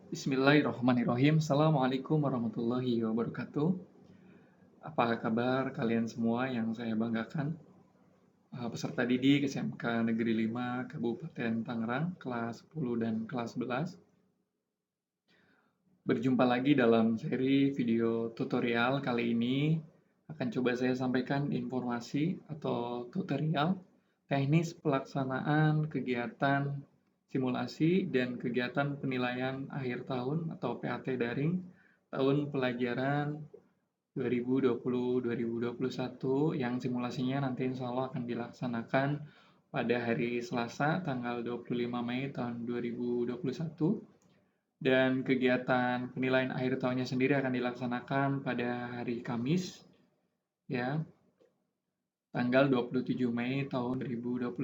Bismillahirrahmanirrahim. Assalamualaikum warahmatullahi wabarakatuh. Apa kabar kalian semua yang saya banggakan? Peserta didik SMK Negeri 5 Kabupaten Tangerang, kelas 10 dan kelas 11. Berjumpa lagi dalam seri video tutorial. Kali ini akan coba saya sampaikan informasi atau tutorial teknis pelaksanaan kegiatan simulasi dan kegiatan penilaian akhir tahun atau PAT daring tahun pelajaran 2020-2021 yang simulasinya nanti insya Allah akan dilaksanakan pada hari Selasa tanggal 25 Mei tahun 2021 dan kegiatan penilaian akhir tahunnya sendiri akan dilaksanakan pada hari Kamis ya tanggal 27 Mei tahun 2021.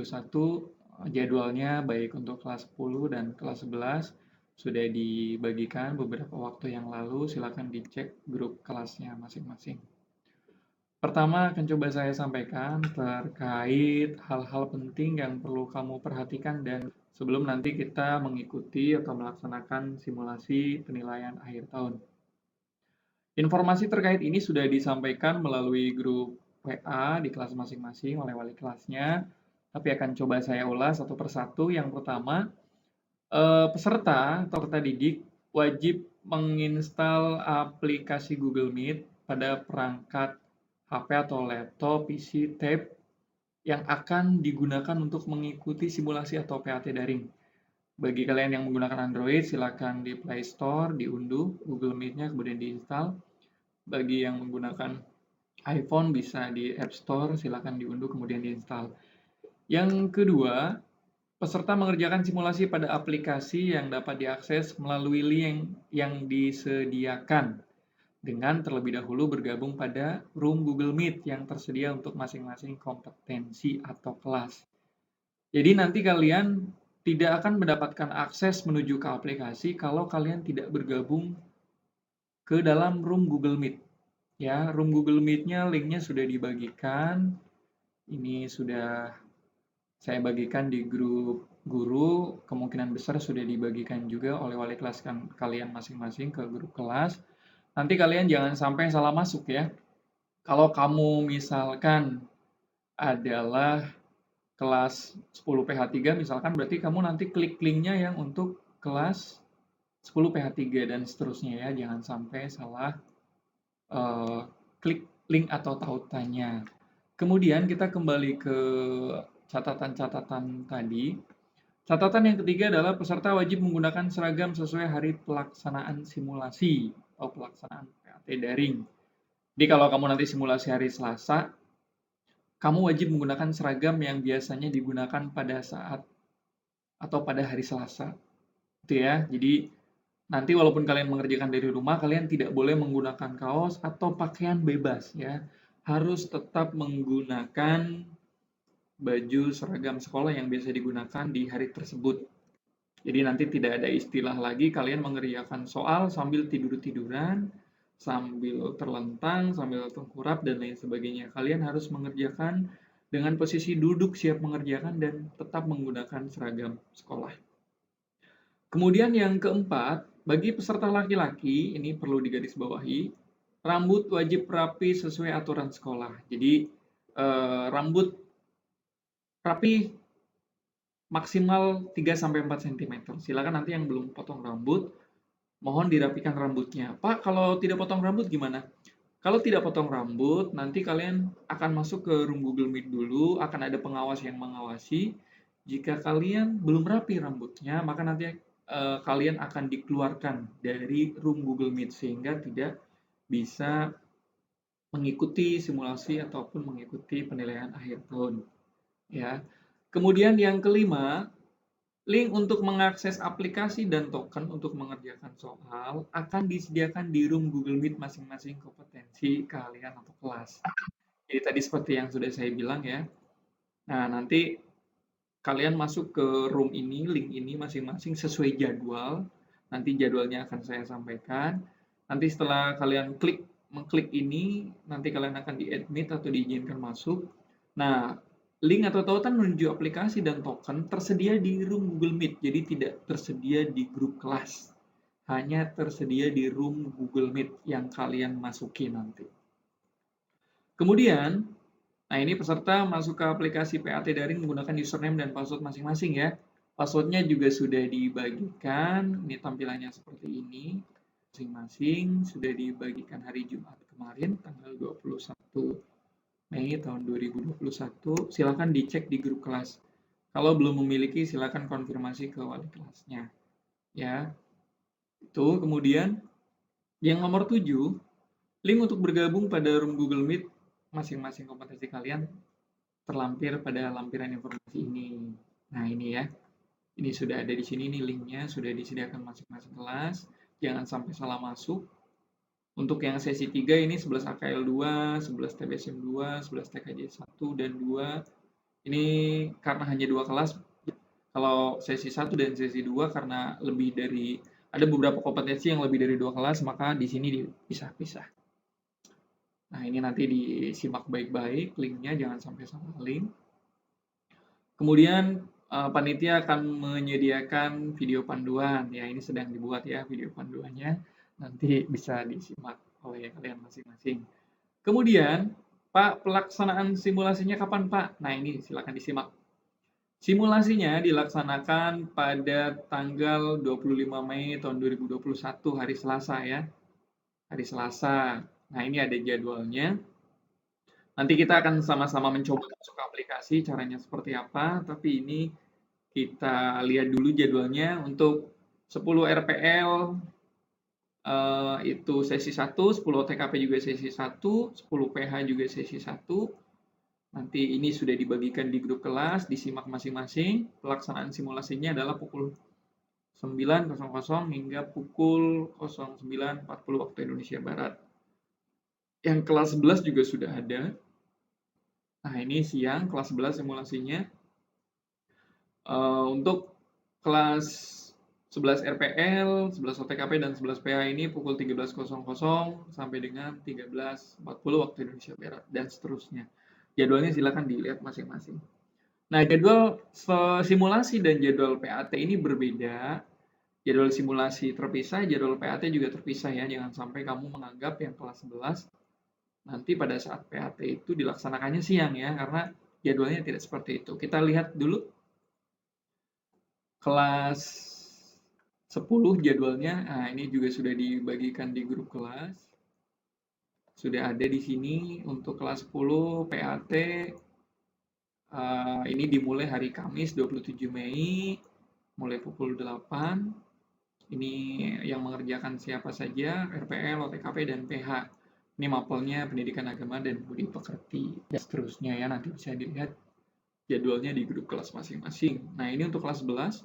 Jadwalnya baik untuk kelas 10 dan kelas 11 sudah dibagikan beberapa waktu yang lalu, silakan dicek grup kelasnya masing-masing. Pertama akan coba saya sampaikan terkait hal-hal penting yang perlu kamu perhatikan dan sebelum nanti kita mengikuti atau melaksanakan simulasi penilaian akhir tahun. Informasi terkait ini sudah disampaikan melalui grup WA di kelas masing-masing oleh wali kelasnya, tapi akan coba saya ulas satu persatu. Yang pertama, peserta atau peserta didik wajib menginstal aplikasi Google Meet pada perangkat HP atau laptop, PC, tab yang akan digunakan untuk mengikuti simulasi atau PAT daring. Bagi kalian yang menggunakan Android, silakan di Play Store diunduh Google Meet-nya kemudian diinstal. Bagi yang menggunakan iPhone bisa di App Store, silakan diunduh kemudian diinstal. Yang kedua, peserta mengerjakan simulasi pada aplikasi yang dapat diakses melalui link yang disediakan dengan terlebih dahulu bergabung pada room Google Meet yang tersedia untuk masing-masing kompetensi atau kelas. Jadi nanti kalian tidak akan mendapatkan akses menuju ke aplikasi kalau kalian tidak bergabung ke dalam room Google Meet. Ya, room Google Meet-nya linknya sudah dibagikan. Ini sudah saya bagikan di grup guru, kemungkinan besar sudah dibagikan juga oleh wali kelas kalian masing-masing ke grup kelas. Nanti kalian jangan sampai salah masuk ya. Kalau kamu misalkan adalah kelas 10 PH3 misalkan, berarti kamu nanti klik linknya yang untuk kelas 10 PH3 dan seterusnya ya. Jangan sampai salah klik link atau tautannya. Kemudian kita kembali ke catatan-catatan tadi. Catatan yang ketiga adalah peserta wajib menggunakan seragam sesuai hari pelaksanaan simulasi atau pelaksanaan PAT daring. Jadi kalau kamu nanti simulasi hari Selasa, kamu wajib menggunakan seragam yang biasanya digunakan pada saat atau pada hari Selasa. Itu ya. Jadi nanti walaupun kalian mengerjakan dari rumah, kalian tidak boleh menggunakan kaos atau pakaian bebas ya. Harus tetap menggunakan baju seragam sekolah yang biasa digunakan di hari tersebut. Jadi nanti tidak ada istilah lagi kalian mengerjakan soal sambil tidur-tiduran, sambil terlentang, sambil tengkurap, dan lain sebagainya. Kalian harus mengerjakan dengan posisi duduk siap mengerjakan dan tetap menggunakan seragam sekolah. Kemudian yang keempat, bagi peserta laki-laki, ini perlu digarisbawahi, rambut wajib rapi sesuai aturan sekolah. Jadi rambut rapi maksimal 3-4 cm. Silakan nanti yang belum potong rambut, mohon dirapikan rambutnya. Pak, kalau tidak potong rambut gimana? Kalau tidak potong rambut, nanti kalian akan masuk ke room Google Meet dulu, akan ada pengawas yang mengawasi. Jika kalian belum rapi rambutnya, maka nanti kalian akan dikeluarkan dari room Google Meet sehingga tidak bisa mengikuti simulasi ataupun mengikuti penilaian akhir tahun. Ya. Kemudian yang kelima, link untuk mengakses aplikasi dan token untuk mengerjakan soal akan disediakan di room Google Meet masing-masing kompetensi kalian atau kelas. Jadi tadi seperti yang sudah saya bilang ya. Nah, nanti kalian masuk ke room ini, link ini masing-masing sesuai jadwal. Nanti jadwalnya akan saya sampaikan. Nanti setelah kalian mengklik ini, nanti kalian akan di-admit atau diizinkan masuk. Nah, link atau tautan menuju aplikasi dan token tersedia di room Google Meet, jadi tidak tersedia di grup kelas. hanya tersedia di room Google Meet yang kalian masuki nanti. Kemudian, nah ini peserta masuk ke aplikasi PAT Daring menggunakan username dan password masing-masing ya. Passwordnya juga sudah dibagikan, ini tampilannya seperti ini. Masing-masing sudah dibagikan hari Jumat kemarin, tanggal 21 Mei tahun 2021. Silakan dicek di grup kelas. Kalau belum memiliki, silakan konfirmasi ke wali kelasnya. Ya, itu kemudian yang nomor 7, link untuk bergabung pada room Google Meet masing-masing kompetensi kalian terlampir pada lampiran informasi ini. Nah, ini ya. Ini sudah ada di sini nih linknya, sudah disediakan masing-masing kelas. Jangan sampai salah masuk. Untuk yang sesi 3 ini 11 AKL 2, 11 TBSM 2, 11 TKJ 1 dan 2. Ini karena hanya 2 kelas. Kalau sesi 1 dan sesi 2 karena lebih dari ada beberapa kompetensi yang lebih dari 2 kelas, maka di sini dipisah-pisah. Nah, ini nanti disimak baik-baik linknya, jangan sampai salah link. Kemudian panitia akan menyediakan video panduan. Ya, ini sedang dibuat ya video panduannya. Nanti bisa disimak oleh kalian masing-masing. Kemudian, Pak, pelaksanaan simulasinya kapan, Pak? Nah, ini silakan disimak. Simulasinya dilaksanakan pada tanggal 25 Mei tahun 2021, hari Selasa ya. Hari Selasa. Nah, ini ada jadwalnya. Nanti kita akan sama-sama mencoba masuk ke aplikasi, caranya seperti apa, tapi ini kita lihat dulu jadwalnya. Untuk 10 RPL itu sesi 1, 10 TKP juga sesi 1, 10 PH juga sesi 1. Nanti ini sudah dibagikan di grup kelas, disimak masing-masing. Pelaksanaan simulasinya adalah pukul 9.00 hingga pukul 09.40 waktu Indonesia Barat. Yang kelas 11 juga sudah ada. Nah, ini siang, kelas 11 simulasinya. Untuk kelas 11 RPL, 11 OTKP, dan 11 PH ini pukul 13.00 sampai dengan 13.40 waktu Indonesia Barat, dan seterusnya. Jadwalnya silakan dilihat masing-masing. Nah, jadwal simulasi dan jadwal PAT ini berbeda. Jadwal simulasi terpisah, jadwal PAT juga terpisah ya. Jangan sampai kamu menganggap yang kelas 11 nanti pada saat PAT itu dilaksanakannya siang ya, karena jadwalnya tidak seperti itu. Kita lihat dulu kelas 10 jadwalnya. Nah, ini juga sudah dibagikan di grup kelas. Sudah ada di sini untuk kelas 10 PAT. Ini dimulai hari Kamis 27 Mei, mulai pukul 8. Ini yang mengerjakan siapa saja, RPL, OTKP, dan PH. Ini mapelnya pendidikan agama dan budi pekerti, dan seterusnya ya. Nanti bisa dilihat jadwalnya di grup kelas masing-masing. Nah, ini untuk kelas 11.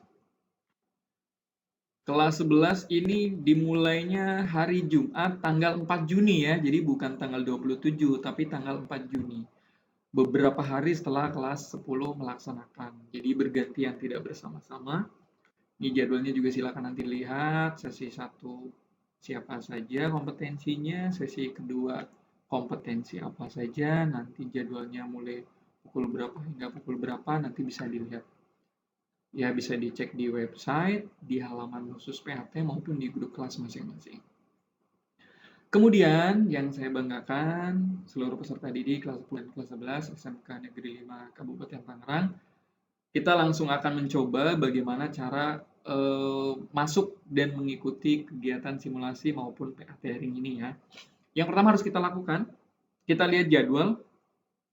Kelas 11 ini dimulainya hari Jumat tanggal 4 Juni ya. Jadi bukan tanggal 27, tapi tanggal 4 Juni. Beberapa hari setelah kelas 10 melaksanakan. Jadi bergantian, tidak bersama-sama. Ini jadwalnya juga silakan nanti lihat. Sesi 1 siapa saja kompetensinya, sesi kedua kompetensi apa saja, nanti jadwalnya mulai pukul berapa hingga pukul berapa nanti bisa dilihat. Ya, bisa dicek di website, di halaman khusus PAT maupun di grup kelas masing-masing. Kemudian yang saya banggakan, seluruh peserta didik kelas 10 dan kelas 11 SMK Negeri 5 Kabupaten Tangerang, kita langsung akan mencoba bagaimana cara masuk dan mengikuti kegiatan simulasi maupun PAT daring ini ya. Yang pertama harus kita lakukan, kita lihat jadwal.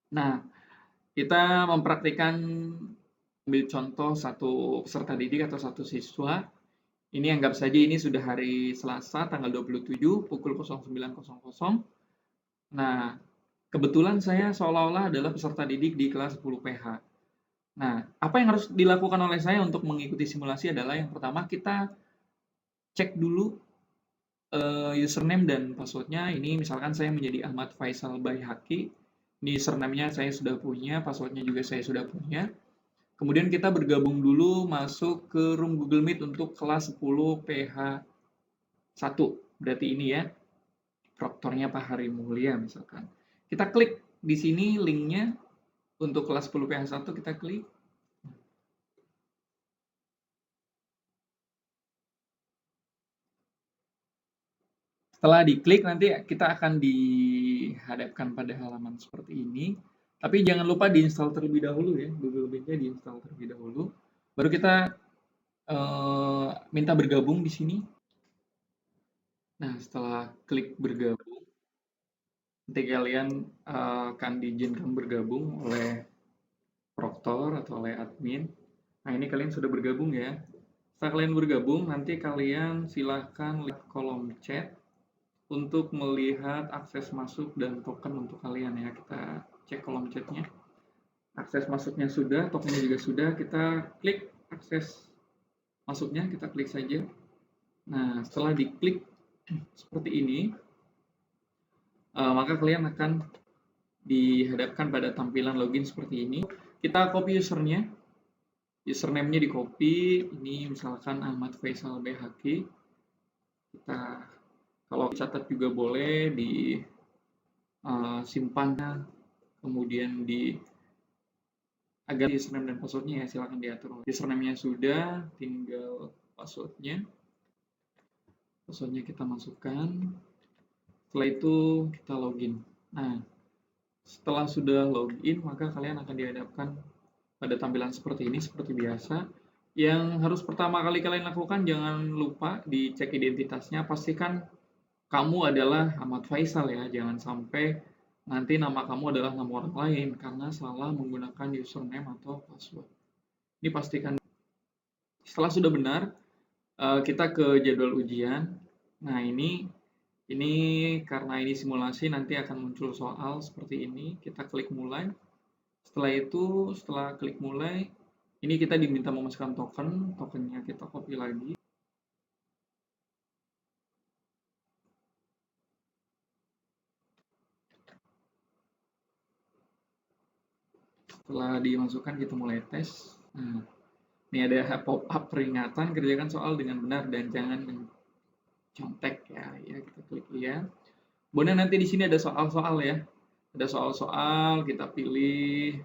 Nah, kita mempraktikkan ambil contoh satu peserta didik atau satu siswa. Ini anggap saja ini sudah hari Selasa tanggal 27 pukul 09.00. Nah, kebetulan saya seolah-olah adalah peserta didik di kelas 10 PH. Nah, apa yang harus dilakukan oleh saya untuk mengikuti simulasi adalah yang pertama kita cek dulu username dan passwordnya. Ini misalkan saya menjadi Ahmad Faisal Baihaqi. Ini username-nya saya sudah punya, passwordnya juga saya sudah punya. Kemudian kita bergabung dulu masuk ke room Google Meet untuk kelas 10 PH 1. Berarti ini ya, proktornya Pak Hari Mulia misalkan. Kita klik di sini linknya untuk kelas 10 PH 1, kita klik. Setelah diklik nanti kita akan dihadapkan pada halaman seperti ini. Tapi jangan lupa diinstal terlebih dahulu ya, Google Meet-nya diinstal terlebih dahulu. Baru kita minta bergabung di sini. Nah, setelah klik bergabung, nanti kalian akan diizinkan bergabung oleh proktor atau oleh admin. Nah, ini kalian sudah bergabung ya. Setelah kalian bergabung, nanti kalian silahkan lihat kolom chat untuk melihat akses masuk dan token untuk kalian ya. Kita cek kolom chatnya. Akses masuknya sudah, tokennya juga sudah. Kita klik akses masuknya, kita klik saja. Nah, setelah diklik seperti ini, maka kalian akan dihadapkan pada tampilan login seperti ini. Kita copy usernya, username-nya di copy. Ini misalkan Ahmad Faisal BHQ. Kita kalau catat juga boleh di simpan, kemudian di agar username dan passwordnya ya silahkan diatur. Username-nya sudah, tinggal passwordnya. Passwordnya kita masukkan. Setelah itu kita login. Nah, setelah sudah login, maka kalian akan dihadapkan pada tampilan seperti ini, seperti biasa. Yang harus pertama kali kalian lakukan, jangan lupa dicek identitasnya. Pastikan kamu adalah Ahmad Faisal ya, jangan sampai nanti nama kamu adalah nama orang lain karena salah menggunakan username atau password. Ini pastikan. Setelah sudah benar, kita ke jadwal ujian. Nah, ini karena ini simulasi nanti akan muncul soal seperti ini. Kita klik mulai. Setelah itu, setelah klik mulai, ini kita diminta memasukkan token. Tokennya kita copy lagi. Setelah dimasukkan, kita mulai tes. Nah, ini ada pop-up peringatan, kerjakan soal dengan benar dan jangan mencontek ya. Ya, kita klik ya. Kemudian nanti di sini ada soal-soal ya. Ada soal-soal, kita pilih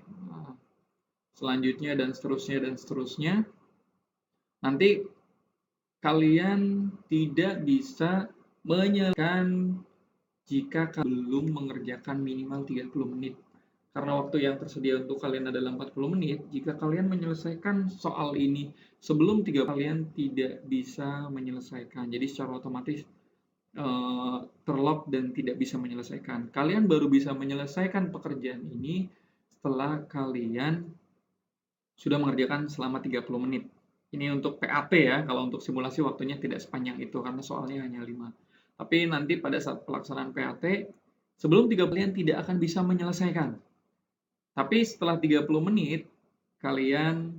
selanjutnya dan seterusnya dan seterusnya. Nanti kalian tidak bisa menyelesaikan jika belum mengerjakan minimal 30 menit. Karena waktu yang tersedia untuk kalian adalah 40 menit, jika kalian menyelesaikan soal ini sebelum 3 kalian tidak bisa menyelesaikan. Jadi secara otomatis terlock dan tidak bisa menyelesaikan. Kalian baru bisa menyelesaikan pekerjaan ini setelah kalian sudah mengerjakan selama 30 menit. Ini untuk PAT ya, kalau untuk simulasi waktunya tidak sepanjang itu karena soalnya hanya 5. Tapi nanti pada saat pelaksanaan PAT, sebelum 3 kalian tidak akan bisa menyelesaikan. Tapi setelah 30 menit, kalian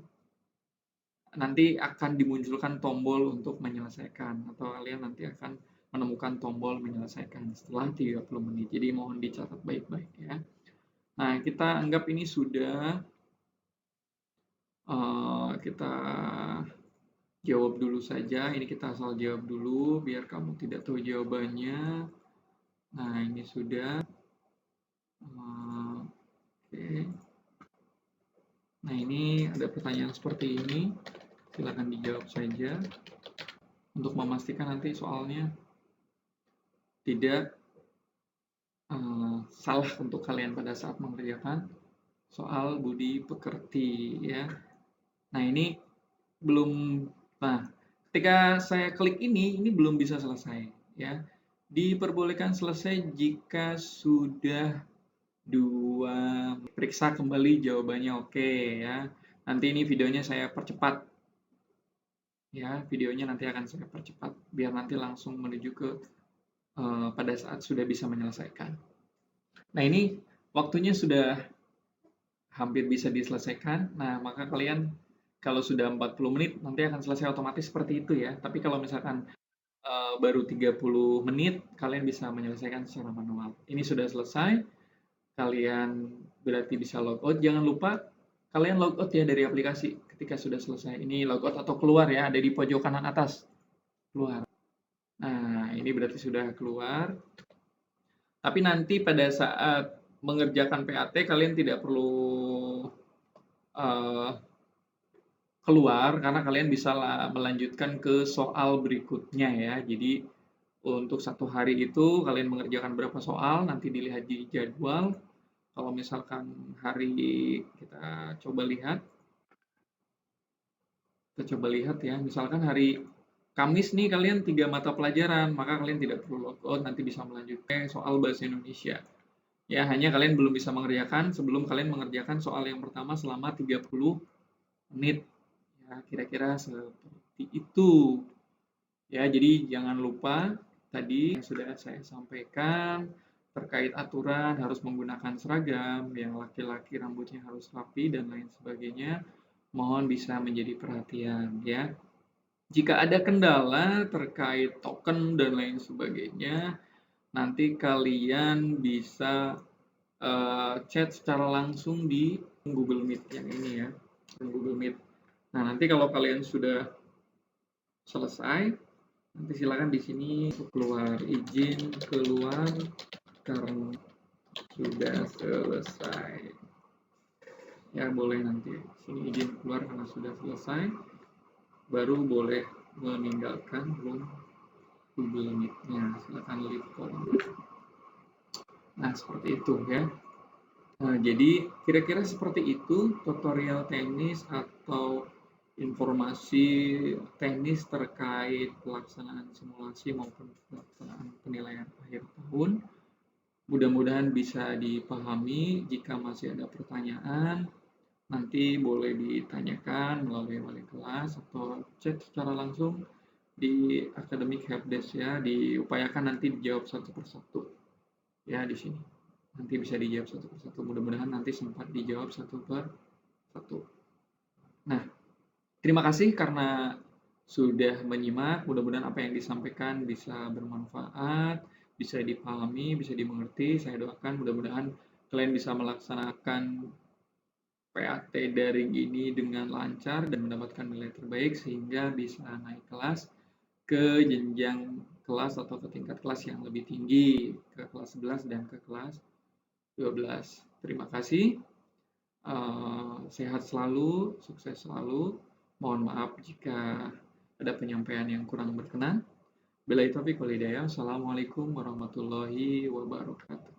nanti akan dimunculkan tombol untuk menyelesaikan. Atau kalian nanti akan menemukan tombol menyelesaikan setelah 30 menit. Jadi mohon dicatat baik-baik ya. Nah, kita anggap ini sudah. Kita jawab dulu saja. Ini kita asal jawab dulu biar kamu tidak tahu jawabannya. Nah, ini sudah. Oke. Nah, ini ada pertanyaan seperti ini. Silakan dijawab saja untuk memastikan nanti soalnya tidak salah untuk kalian pada saat mengerjakan soal budi pekerti ya. Nah, ini belum. Nah, ketika saya klik ini belum bisa selesai ya. Diperbolehkan selesai jika sudah 2 periksa kembali jawabannya oke ya. Nanti ini videonya saya percepat. Ya, videonya nanti akan saya percepat biar nanti langsung menuju ke pada saat sudah bisa menyelesaikan. Nah, ini waktunya sudah hampir bisa diselesaikan. Nah, maka kalian kalau sudah 40 menit nanti akan selesai otomatis seperti itu ya. Tapi kalau misalkan baru 30 menit, kalian bisa menyelesaikan secara manual. Ini sudah selesai, kalian berarti bisa logout. Jangan lupa kalian logout ya dari aplikasi ketika sudah selesai. Ini logout atau keluar ya, ada di pojok kanan atas. Keluar. Nah, ini berarti sudah keluar. Tapi nanti pada saat mengerjakan PAT, kalian tidak perlu keluar karena kalian bisa melanjutkan ke soal berikutnya ya. Jadi Untuk satu hari itu kalian mengerjakan berapa soal, nanti dilihat di jadwal. Kalau misalkan hari kita coba lihat kita coba lihat ya, misalkan hari Kamis nih kalian 3 mata pelajaran, maka kalian tidak perlu logout, nanti bisa melanjutkan soal bahasa Indonesia. Ya, hanya kalian belum bisa mengerjakan sebelum kalian mengerjakan soal yang pertama selama 30 menit. Ya, kira-kira seperti itu. Ya, jadi jangan lupa tadi yang sudah saya sampaikan terkait aturan harus menggunakan seragam, yang laki-laki rambutnya harus rapi dan lain sebagainya. Mohon bisa menjadi perhatian ya. Jika ada kendala terkait token dan lain sebagainya, nanti kalian bisa chat secara langsung di Google Meet yang ini ya, Google Meet. Nah, nanti kalau kalian sudah selesai, nanti silakan di sini keluar izin keluar karena sudah selesai. Ya, boleh nanti sini izin keluar karena sudah selesai. Baru boleh meninggalkan room Google Meet-nya. Silakan leave call. Nah, seperti itu ya. Nah, jadi kira-kira seperti itu tutorial teknis atau informasi teknis terkait pelaksanaan simulasi maupun pelaksanaan penilaian akhir tahun. Mudah-mudahan bisa dipahami. Jika masih ada pertanyaan, nanti boleh ditanyakan melalui wali kelas atau chat secara langsung di Academic Helpdesk ya. Diupayakan nanti dijawab satu persatu ya di sini. Nanti bisa dijawab satu persatu. Mudah-mudahan nanti sempat dijawab satu per satu. Nah, terima kasih karena sudah menyimak. Mudah-mudahan apa yang disampaikan bisa bermanfaat, bisa dipahami, bisa dimengerti. Saya doakan mudah-mudahan kalian bisa melaksanakan PAT daring ini dengan lancar dan mendapatkan nilai terbaik sehingga bisa naik kelas ke jenjang kelas atau ke tingkat kelas yang lebih tinggi, ke kelas 11 dan ke kelas 12. Terima kasih. Sehat selalu, sukses selalu. Mohon maaf jika ada penyampaian yang kurang berkenan. Billahi taufiq wal hidayah. Assalamualaikum warahmatullahi wabarakatuh.